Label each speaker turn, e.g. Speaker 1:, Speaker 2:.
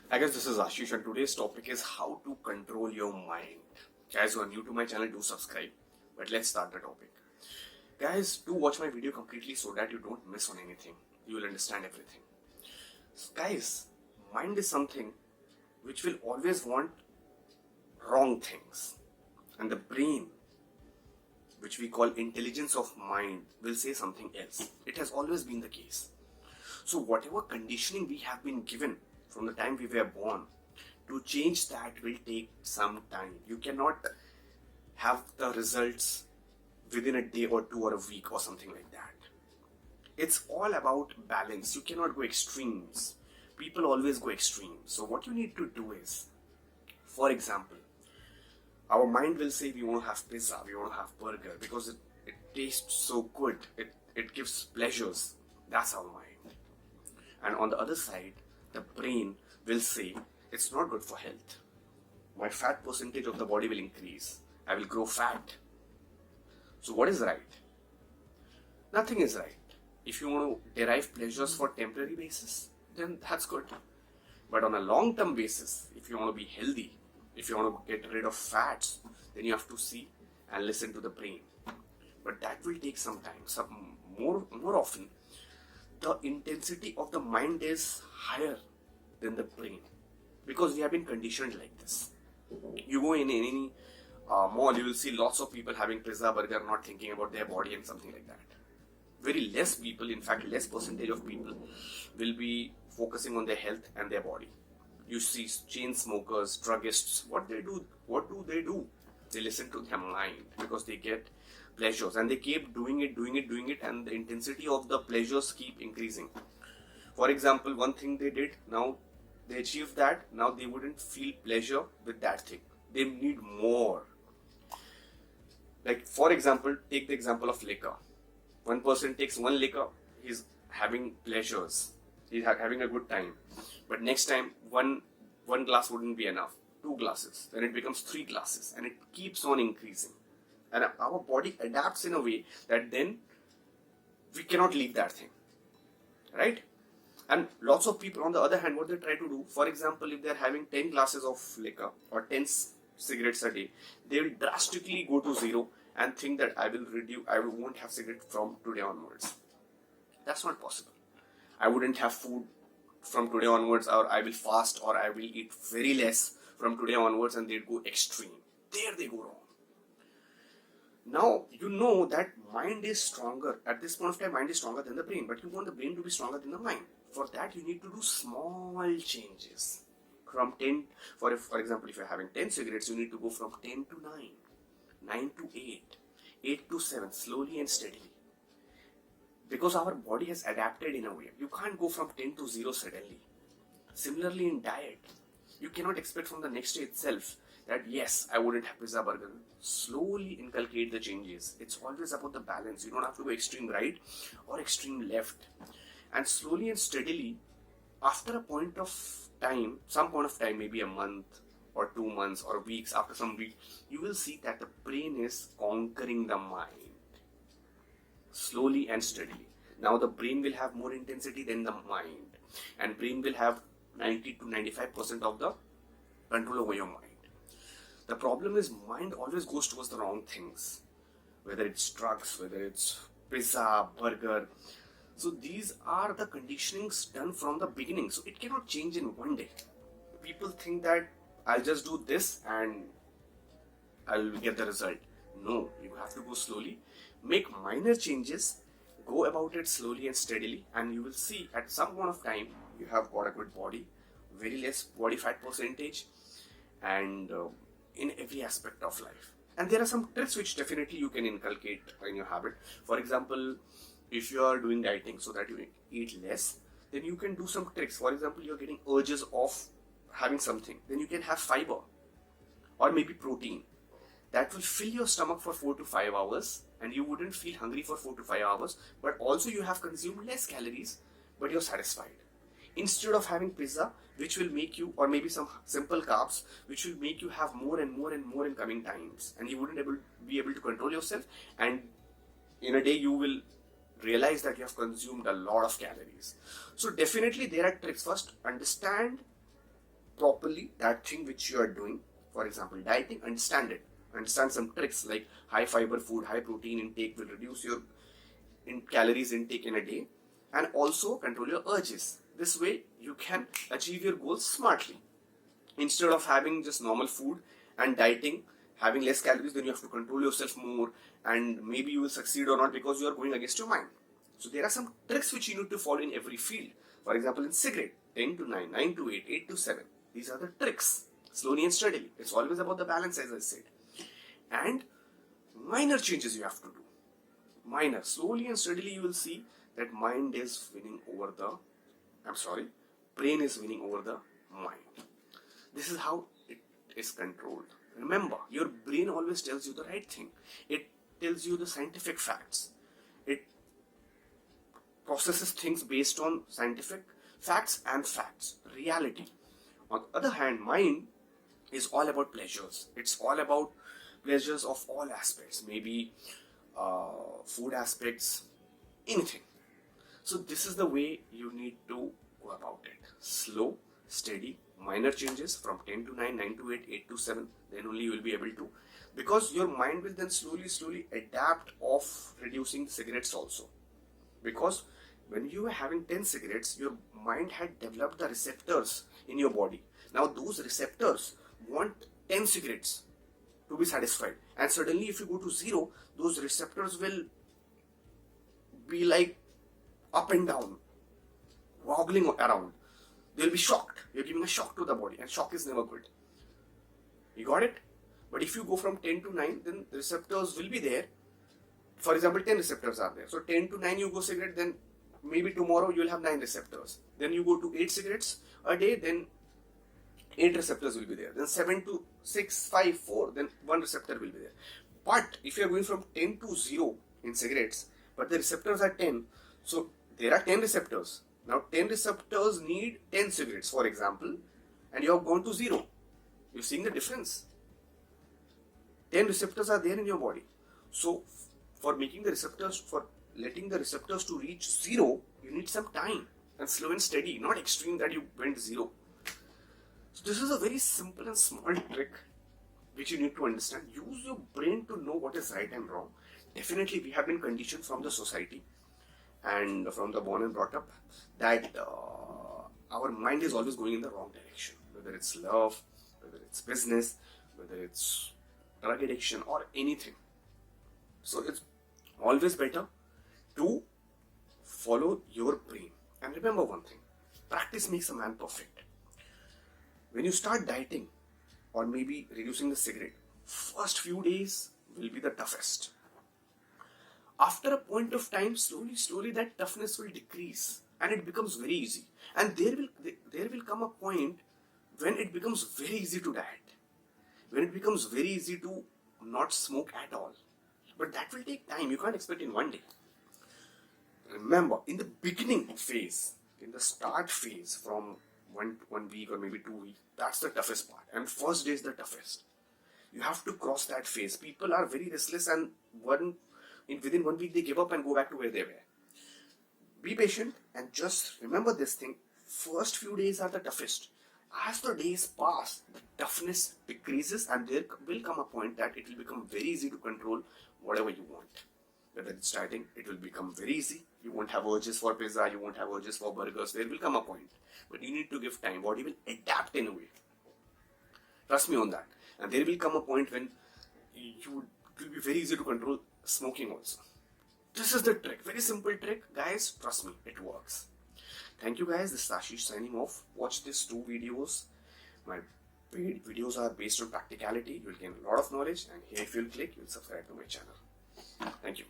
Speaker 1: I guess this is Ashish and today's topic is how to control your mind. Guys who are new to my channel, do subscribe. But let's start the topic. Guys, do watch my video completely so that you don't miss on anything. You will understand everything. So guys, mind is something which will always want wrong things. And the brain, which we call intelligence of mind, will say something else. It has always been the case. So whatever conditioning we have been given from the time we were born, to change that will take some time. You cannot have the results within a day or two or a week or something like that. It's all about balance. You cannot go extremes. People always go extremes. So what you need to do is, for example, our mind will say we want to have pizza, we want to have burger because it tastes so good. It gives pleasures. That's our mind. And on the other side, the brain will say it's not good for health. My fat percentage of the body will increase. I will grow fat. So what is right? Nothing is right. If you want to derive pleasures for temporary basis, then that's good. But on a long-term basis, if you want to be healthy, if you want to get rid of fats, then you have to see and listen to the brain. But that will take some time. More often, the intensity of the mind is higher than the brain because we have been conditioned like this. You go in any mall, you will see lots of people having pizza, burger, not thinking about their body and something like that. Very less people, in fact less percentage of people will be focusing on their health and their body. You see chain smokers, druggists, what do they do? They listen to their mind because they get pleasures and they keep doing it, and the intensity of the pleasures keep increasing. For example, one thing they did, now they achieved that, now they wouldn't feel pleasure with that thing. They need more. Like for example, take the example of liquor. One person takes one liquor, he's having pleasures, he's having a good time. But next time, one glass wouldn't be enough. 2 glasses, then it becomes 3 glasses, and it keeps on increasing. And our body adapts in a way that then we cannot leave that thing, right? And lots of people, on the other hand, what they try to do, for example, if they're having 10 glasses of liquor or 10 cigarettes a day, they will drastically go to 0 and think that I won't have cigarette from today onwards. That's not possible. I wouldn't have food from today onwards, or I will fast, or I will eat very less from today onwards, and they'd go extreme. There they go wrong. Now, you know that mind is stronger. At this point of time, mind is stronger than the brain, but you want the brain to be stronger than the mind. For that, you need to do small changes. From 10, for example, if you're having 10 cigarettes, you need to go from 10 to 9, 9 to 8, 8 to 7, slowly and steadily. Because our body has adapted in a way. You can't go from 10 to 0 suddenly. Similarly in diet, you cannot expect from the next day itself that yes, I wouldn't have pizza, burger. Slowly inculcate the changes. It's always about the balance. You don't have to go extreme right or extreme left. And slowly and steadily, after a point of time, some point of time, maybe a month or 2 months or weeks, after some weeks, you will see that the brain is conquering the mind. Slowly and steadily. Now the brain will have more intensity than the mind. And brain will have 90 to 95% of the control over your mind. The problem is mind always goes towards the wrong things. Whether it's drugs, whether it's pizza, burger. So these are the conditionings done from the beginning. So it cannot change in one day. People think that I'll just do this and I'll get the result. No, you have to go slowly. Make minor changes. Go about it slowly and steadily. And you will see at some point of time, you have got a good body. Very less body fat percentage. And in every aspect of life. And there are some tricks which definitely you can inculcate in your habit. For example, if you are doing dieting so that you eat less, then you can do some tricks. For example, you're getting urges of having something, then you can have fiber or maybe protein. That will fill your stomach for 4 to 5 hours and you wouldn't feel hungry for 4 to 5 hours, but also you have consumed less calories, but you're satisfied. Instead of having pizza, which will make you, or maybe some simple carbs, which will make you have more and more and more in coming times, and you wouldn't be able to control yourself, and in a day you will realize that you have consumed a lot of calories. So definitely there are tricks. First, understand properly that thing which you are doing. For example, dieting, understand it. Understand some tricks like high fiber food, high protein intake will reduce your calories intake in a day, and also control your urges. This way you can achieve your goals smartly. Instead of having just normal food and dieting, having less calories, then you have to control yourself more, and maybe you will succeed or not because you are going against your mind. So there are some tricks which you need to follow in every field. For example, in cigarette, 10 to 9, 9 to 8, 8 to 7. These are the tricks. Slowly and steadily. It's always about the balance, as I said. And minor changes you have to do. Minor. Slowly and steadily you will see that mind is winning over the, brain is winning over the mind. This is how it is controlled. Remember, your brain always tells you the right thing. It tells you the scientific facts. It processes things based on scientific facts and facts, reality. On the other hand, mind is all about pleasures. It's all about pleasures of all aspects, maybe food aspects, anything. So this is the way you need to go about it. Slow, steady, minor changes from 10 to 9, 9 to 8, 8 to 7. Then only you will be able to. Because your mind will then slowly adapt of reducing the cigarettes also. Because when you were having 10 cigarettes, your mind had developed the receptors in your body. Now those receptors want 10 cigarettes to be satisfied. And suddenly if you go to 0, those receptors will be like up and down, wobbling around. They'll be shocked. You're giving a shock to the body, and shock is never good. You got it? But if you go from 10 to 9, then the receptors will be there. For example, 10 receptors are there. So 10 to 9 you go cigarette, then maybe tomorrow you will have 9 receptors. Then you go to 8 cigarettes a day, then 8 receptors will be there. Then 7 to 6, 5, 4, then 1 receptor will be there. But if you are going from 10 to 0 in cigarettes, but the receptors are 10, so there are 10 receptors. Now 10 receptors need 10 cigarettes, for example, and you have gone to 0. You're seeing the difference. 10 receptors are there in your body. So for making the receptors, for letting the receptors to reach 0, you need some time, and slow and steady, not extreme that you went 0. So this is a very simple and small trick which you need to understand. Use your brain to know what is right and wrong. Definitely we have been conditioned from the society and from the born and brought up that our mind is always going in the wrong direction. Whether it's love, whether it's business, whether it's drug addiction or anything. So it's always better to follow your brain. And remember one thing, practice makes a man perfect. When you start dieting or maybe reducing the cigarette, first few days will be the toughest. After a point of time, slowly that toughness will decrease and it becomes very easy. And there will come a point when it becomes very easy to diet. When it becomes very easy to not smoke at all. But that will take time. You can't expect in one day. Remember, in the beginning phase, in the start phase from one week or maybe 2 weeks, that's the toughest part. And first day is the toughest. You have to cross that phase. People are very restless and within 1 week they give up and go back to where they were. Be patient and just remember this thing. First few days are the toughest. As the days pass, the toughness decreases and there will come a point that it will become very easy to control whatever you want. Whether it's dieting, it will become very easy. You won't have urges for pizza, you won't have urges for burgers. There will come a point. But you need to give time. Body will adapt in a way. Trust me on that. And there will come a point when it will be very easy to control smoking also. This is the trick. Very simple trick. Guys, trust me, it works. Thank you guys. This is Ashish signing off. Watch these 2 videos. My videos are based on practicality. You will gain a lot of knowledge. And here if you'll click, you'll subscribe to my channel. Thank you.